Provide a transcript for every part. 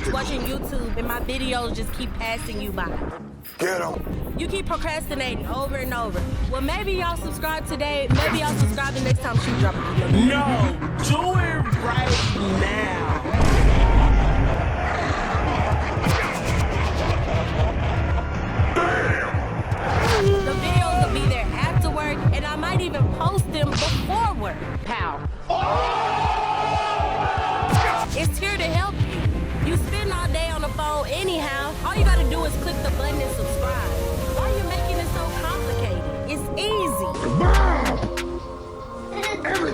couch watching YouTube and my videos just keep passing you by. Get him. You keep procrastinating over and over. Well, maybe y'all subscribe today. Maybe y'all subscribe the next time she drops a video. No, do it right now. The videos will be there afterward, and I might even post them before work. Pow. It's here to help you. You spend all day on the phone anyhow. All you gotta do is click the button and subscribe. Why are you making it so complicated? It's easy. Bob!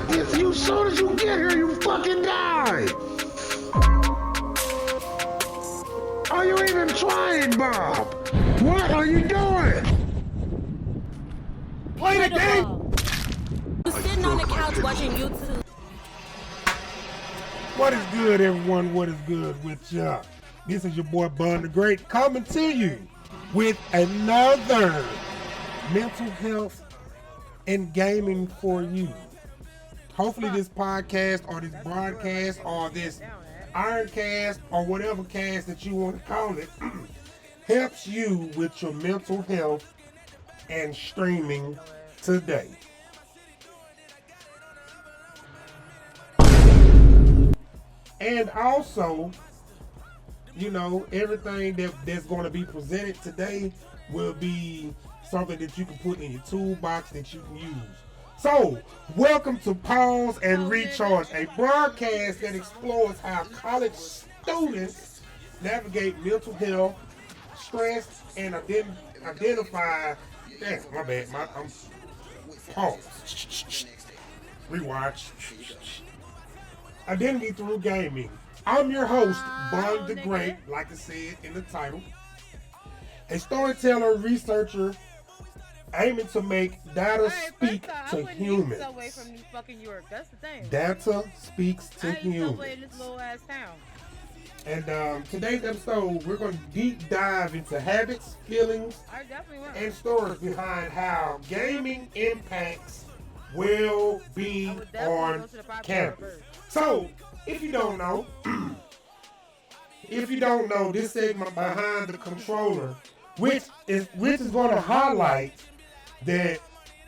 If you, as soon as you get here, you fucking die! Are you even trying, Bob? What are you doing? Play the game! You sitting on the couch watching YouTube. What is good, everyone? What is good with y'all? This is your boy BonthaGreat coming to you with another mental health and gaming for you. Hopefully this podcast or this broadcast or this ironcast or whatever cast that you want to call it helps you with your mental health and streaming today. And also, you know, everything that's going to be presented today will be something that you can put in your toolbox that you can use. So, welcome to Pause and Recharge, a broadcast that explores how college students navigate mental health, stress, and identify. Damn, my bad. I'm pause. Rewatch. Identity through gaming. I'm your host, BonthaGreat, like I said in the title, a storyteller, researcher, aiming to make data speak to humans. Away from New fucking York. That's the thing. Data speaks to humans. In this little ass town. And today's episode, we're going to deep dive into habits, feelings, and stories behind how gaming impacts well-being on campus. So, if you don't know, this segment behind the controller, which is going to highlight that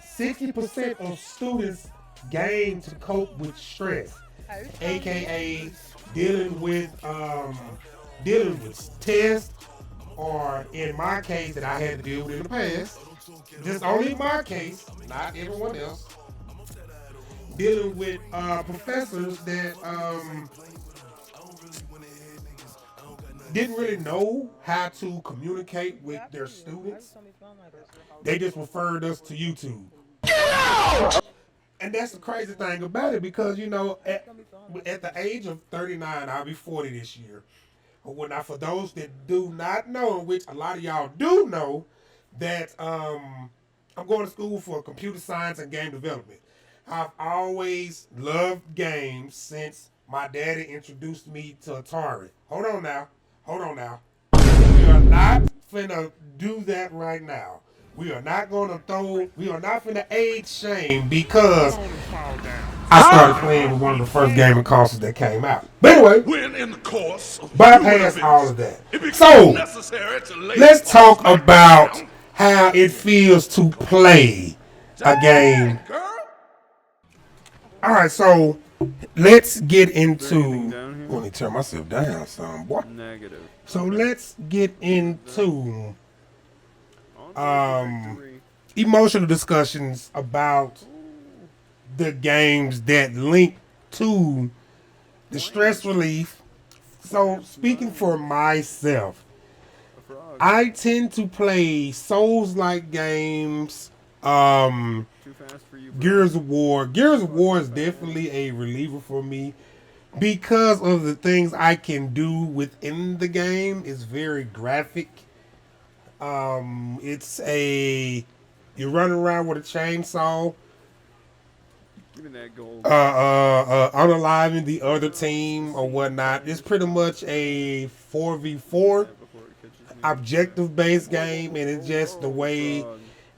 60% of students game to cope with stress, aka dealing with tests, or in my case that I had to deal with in the past. Just only my case, not everyone else. Dealing with professors that didn't really know how to communicate with their students. They just referred us to YouTube. Get out! And that's the crazy thing about it, because you know, at the age of 39, I'll be 40 this year. For those that do not know, which a lot of y'all do know, that I'm going to school for computer science and game development. I've always loved games since my daddy introduced me to Atari. Hold on now. We are not finna do that right now. We are not finna age shame because I started playing with one of the first gaming consoles that came out. But anyway, bypass all of that. So, let's talk about how it feels to play a game. Alright, so let's get into. Let me turn myself down some, boy. Negative. So let's get into emotional discussions about the games that link to the stress relief. So speaking for myself, I tend to play Souls-like games. Gears of War. Gears of War is definitely a reliever for me because of the things I can do within the game. It's very graphic. You're running around with a chainsaw, unaliving the other team or whatnot. It's pretty much a 4v4 objective-based game, and it's just the way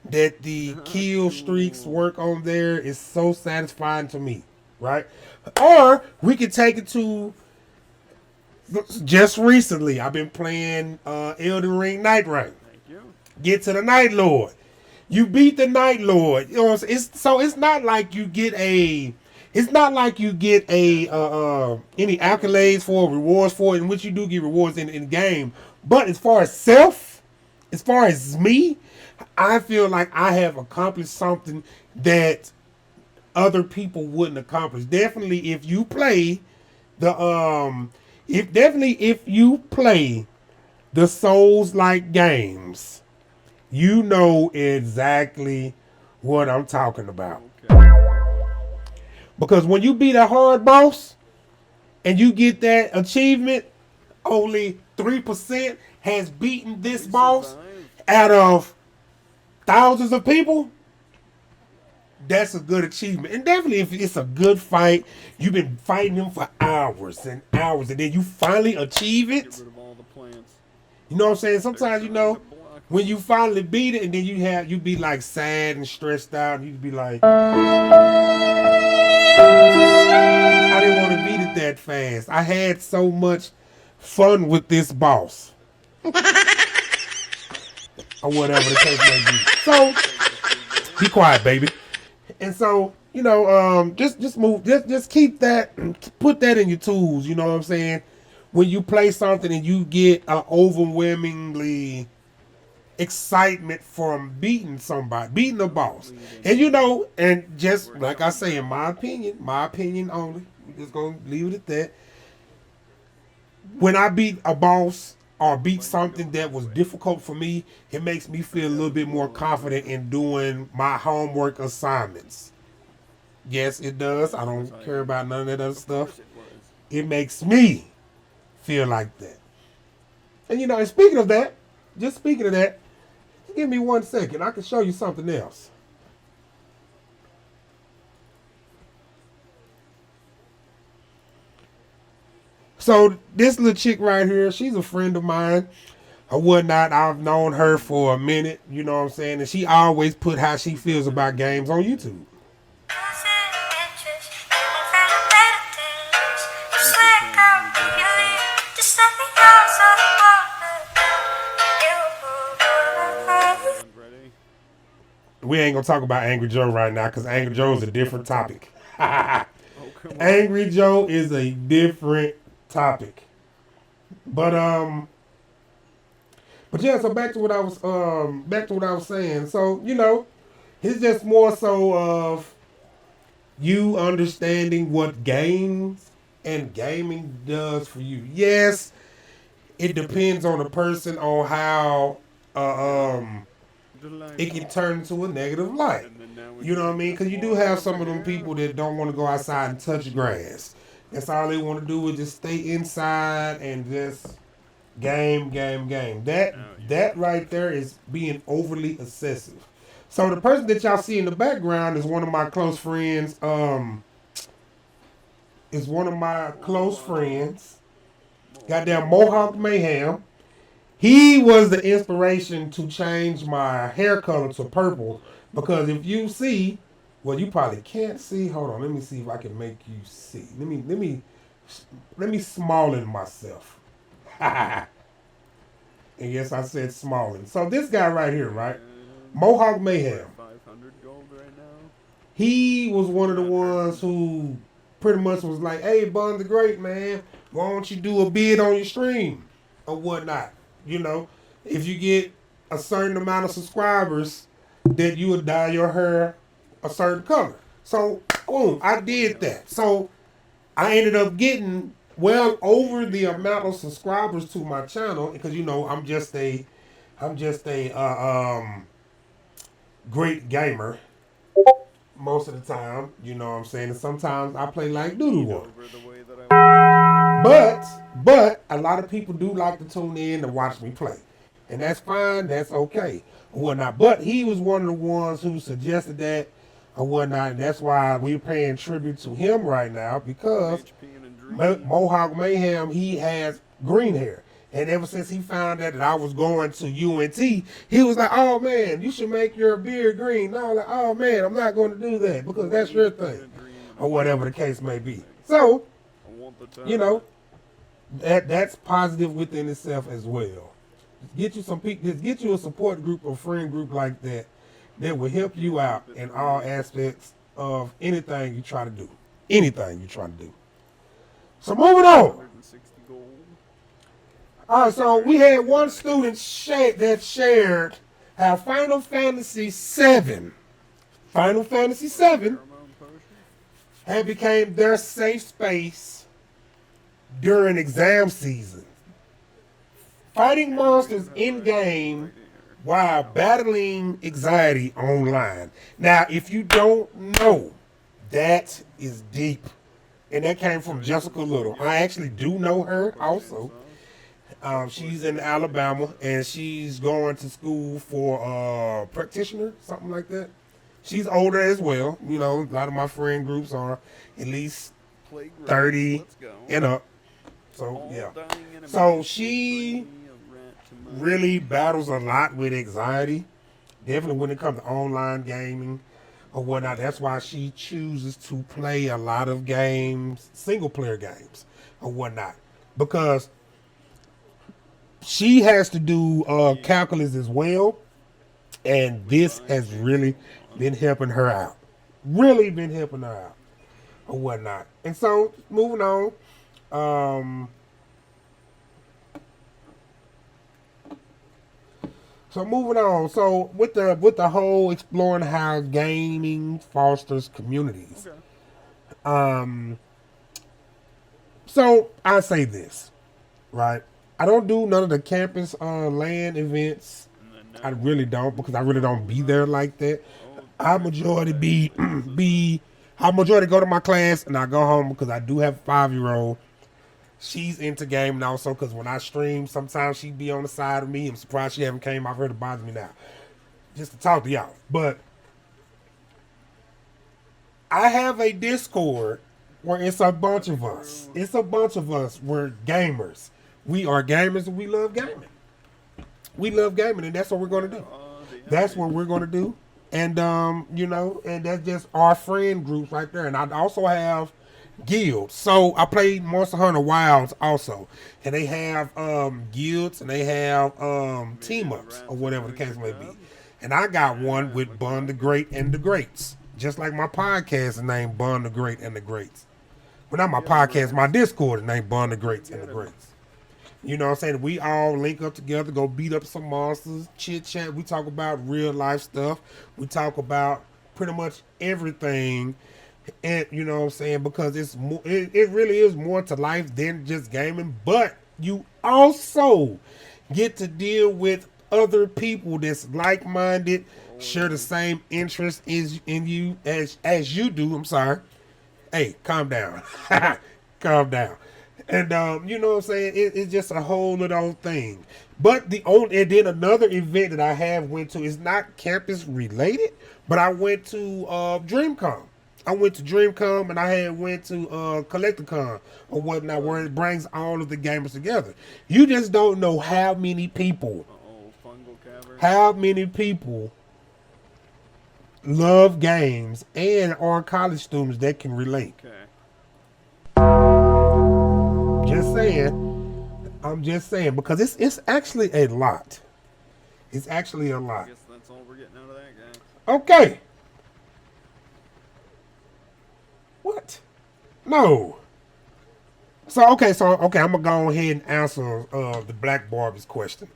that the kill streaks work on there is so satisfying to me, right? Or we could take it to Just recently, I've been playing Elden Ring Night Rank. Thank you. Get to the Night Lord. You beat the Night Lord. You know what I'm saying? It's not like you get a. It's not like you get a any accolades for rewards for it, in which you do get rewards in game. But as far as me, I feel like I have accomplished something that other people wouldn't accomplish. Definitely, if you play if you play the Souls-like games, you know exactly what I'm talking about. Because when you beat a hard boss and you get that achievement, only 3% has beaten this boss out of thousands of people. That's a good achievement. And definitely if it's a good fight, you've been fighting him for hours and hours, and then you finally achieve it. Get rid of all the plants. You know what I'm saying? Sometimes, when you finally beat it, and then you be like sad and stressed out, and you'd be like, I didn't want to beat it that fast. I had so much fun with this boss. Or whatever the case may be. So, be quiet, baby. And so, just keep that, put that in your tools, you know what I'm saying? When you play something and you get an overwhelmingly excitement from beating a boss. And and just like I say, in my opinion only, we're just going to leave it at that. When I beat a boss or beat something that was difficult for me, it makes me feel a little bit more confident in doing my homework assignments. Yes, it does. I don't care about none of that other stuff. It makes me feel like that. And and speaking of that, just give me 1 second. I can show you something else. So this little chick right here, she's a friend of mine or whatnot. I've known her for a minute, you know what I'm saying? And she always put how she feels about games on YouTube. We ain't gonna talk about Angry Joe right now because Angry Joe is a different topic. Angry Joe is a different topic. But yeah, so back to what I was saying. So, it's just more so of you understanding what games and gaming does for you. Yes, it depends on the person on how it can turn into a negative light. You know what I mean? Because you do have some of them people that don't want to go outside and touch grass. That's all they want to do is just stay inside and just game. That right there is being overly excessive. So the person that y'all see in the background is one of my close friends. Goddamn Mohawk Mayhem. He was the inspiration to change my hair color to purple because if you see, well, you probably can't see. Hold on, let me see if I can make you see. Let me smallen myself. And yes, I said smallen. So this guy right here, right, Mohawk Mayhem. 500 gold right now. He was one of the ones who pretty much was like, "Hey, BonthaGreat, man, why don't you do a bid on your stream or whatnot?" If you get a certain amount of subscribers, that you would dye your hair a certain color. So, boom, I did that. So, I ended up getting well over the amount of subscribers to my channel because I'm just a great gamer most of the time. You know what I'm saying? And sometimes I play like doodle one. But a lot of people do like to tune in to watch me play. And that's fine, that's okay, or whatnot. But he was one of the ones who suggested that or whatnot, and that's why we're paying tribute to him right now because Mohawk Mayhem, he has green hair. And ever since he found out that I was going to UNT, he was like, "Oh man, you should make your beard green." And I was like, "Oh man, I'm not going to do that because that's your thing," or whatever the case may be. So, That's positive within itself as well. Get you some people, just get you a support group or friend group like that that will help you out in all aspects of anything you try to do. Anything you try to do. So moving on. 160 gold. All right, so we had one student that shared how Final Fantasy VII Pheromone potion. had became their safe space during exam season. Fighting monsters in game while battling anxiety online. Now, if you don't know, that is deep. And that came from Jessica Little. I actually do know her also. She's in Alabama and she's going to school for practitioner, something like that. She's older as well. You know, a lot of my friend groups are at least 30 and up. So, yeah. So she really battles a lot with anxiety. Definitely when it comes to online gaming or whatnot. That's why she chooses to play a lot of games, single player games or whatnot. Because she has to do calculus as well. And this has really been helping her out. Really been helping her out or whatnot. And so, moving on. So moving on. So with the whole exploring how gaming fosters communities. Okay. So I say this, right? I don't do none of the campus LAN events. I really don't, because I really don't be there like that. I majority I majority go to my class and I go home because I do have a 5-year-old. She's into gaming also, because when I stream, sometimes she be on the side of me. I'm surprised she haven't came out here to bother me now, just to talk to y'all. But I have a Discord where it's a bunch of us. It's a bunch of us. We're gamers. We are gamers and we love gaming. We love gaming, and that's what we're going to do. That's what we're going to do. And, you know, and that's just our friend groups right there. And I also have guilds. So I play Monster Hunter Wilds also. And they have guilds and they have team-ups or whatever the case may be. And I got one with BonthaGreat and the Greats. Just like my podcast is named BonthaGreat and the Greats. Well, not my podcast, my Discord is named BonthaGreats and the Greats. You know what I'm saying? We all link up together, go beat up some monsters, chit chat. We talk about real life stuff. We talk about pretty much everything. And you know what I'm saying? Because it's more, it really is more to life than just gaming. But you also get to deal with other people that's like-minded, share the same interest in you as you do. I'm sorry. Hey, calm down. Calm down. And you know what I'm saying? It's just a whole little thing. But and then another event that I have went to is not campus related, but I went to DreamCon. I went to DreamCon and I went to CollectorCon or whatnot, where it brings all of the gamers together. You just don't know how many people love games and are college students that can relate. Okay. Just saying. I'm just saying, because it's actually a lot. It's actually a lot. I guess that's all we're getting out of that guy. Okay. What? No. So okay, I'm gonna go ahead and answer the Black Barbie's question.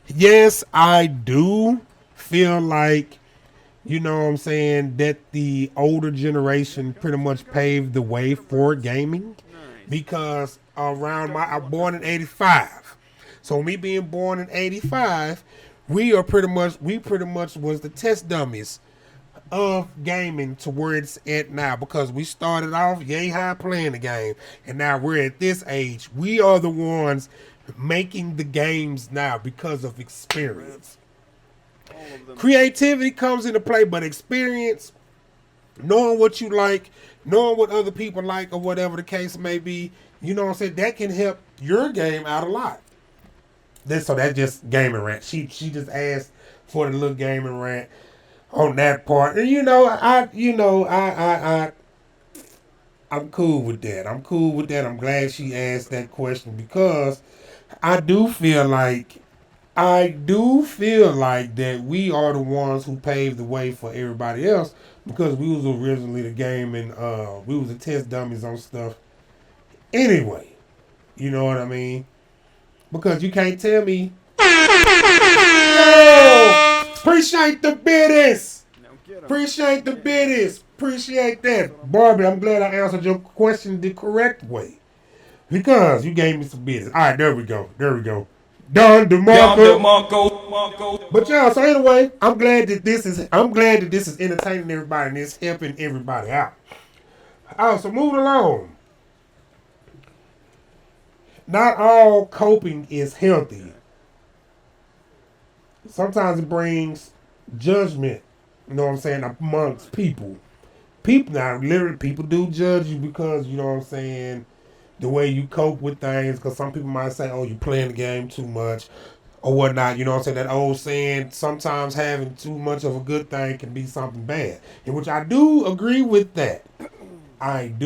Yes, I do feel like, you know what I'm saying, that the older generation pretty much paved the way for gaming. Because I'm born in 85. So me being born in 85, we pretty much was the test dummies of gaming to where it's at now, because we started off yay high playing the game, and now we're at this age. We are the ones making the games now because of experience. Creativity comes into play, but experience, knowing what you like, knowing what other people like, or whatever the case may be, you know what I'm saying, that can help your game out a lot. So that's just gaming rant. She just asked for the little gaming rant on that part. And I'm cool with that. I'm cool with that. I'm glad she asked that question because I do feel like that we are the ones who paved the way for everybody else because we was originally the game and we was the test dummies on stuff anyway. You know what I mean? Because you can't tell me, yo, appreciate the biddies. Appreciate the biddies. Appreciate that. Barbie, I'm glad I answered your question the correct way. Because you gave me some business. All right, there we go. Don DeMarco. But y'all, so anyway, I'm glad that this is entertaining everybody and it's helping everybody out. So moving along. Not all coping is healthy. Sometimes it brings judgment, you know what I'm saying, amongst people. People do judge you because, you know what I'm saying, the way you cope with things, because some people might say, oh, you playing the game too much or whatnot. You know what I'm saying? That old saying, sometimes having too much of a good thing can be something bad. In which I do agree with that. And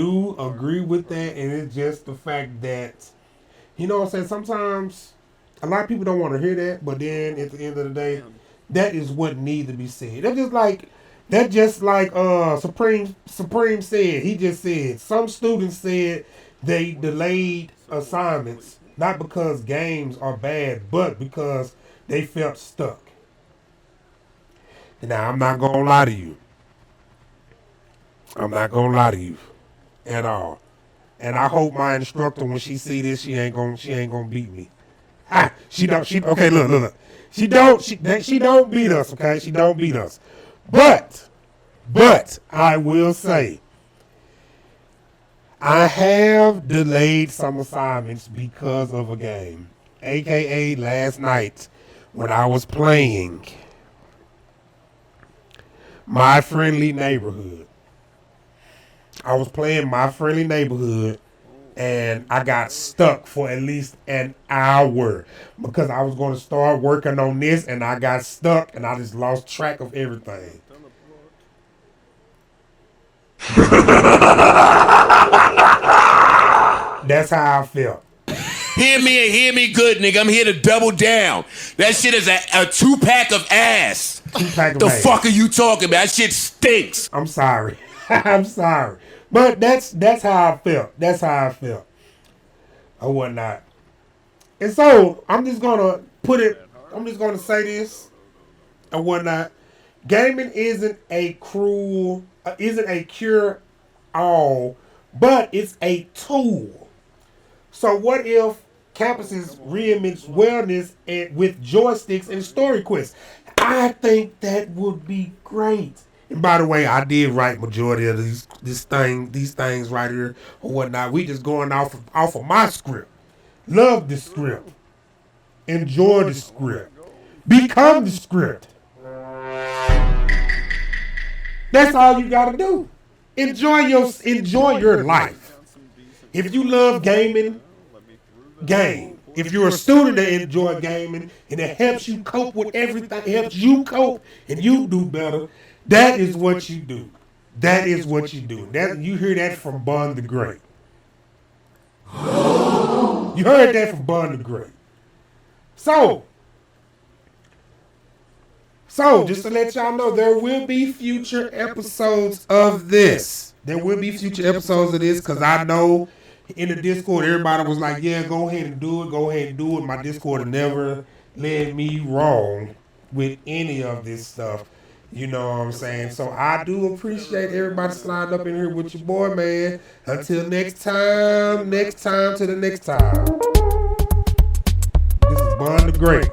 it's just the fact that, you know what I'm saying, sometimes a lot of people don't want to hear that, but then at the end of the day, that is what needs to be said. That's just like Supreme said. He just said some students said they delayed assignments not because games are bad, but because they felt stuck. Now I'm not gonna lie to you. At all. And I hope my instructor, when she see this, she ain't gonna beat me. Okay, look. She don't beat us, okay? She don't beat us. But I will say, I have delayed some assignments because of a game. AKA last night when I was playing My Friendly Neighborhood. And I got stuck for at least an hour because I was going to start working on this and I got stuck and I just lost track of everything. That's how I felt. Hear me good, nigga. I'm here to double down. That shit is a 2-pack of ass. The fuck are you talking about? That shit stinks. I'm sorry. But that's how I felt. Or whatnot. And so I'm just gonna say this or whatnot. Gaming isn't a cure all, but it's a tool. So what if campuses reimage wellness with joysticks and story quests? I think that would be great. And by the way, I did write majority of these things right here or whatnot. We just going off of my script. Love the script. Enjoy the script. Become the script. That's all you gotta do. Enjoy your life. If you love gaming, game. If you're a student that enjoy gaming and it helps you cope with everything, helps you cope and you do better, that is what you do. That you hear that from BonthaGreat. You heard that from BonthaGreat. So just to let y'all know, there will be future episodes of this. Because I know in the Discord, everybody was like, yeah, go ahead and do it. My Discord never led me wrong with any of this stuff. You know what I'm saying? So I do appreciate everybody sliding up in here with your boy, man. Until next time to the next time. This is BonthaGreat.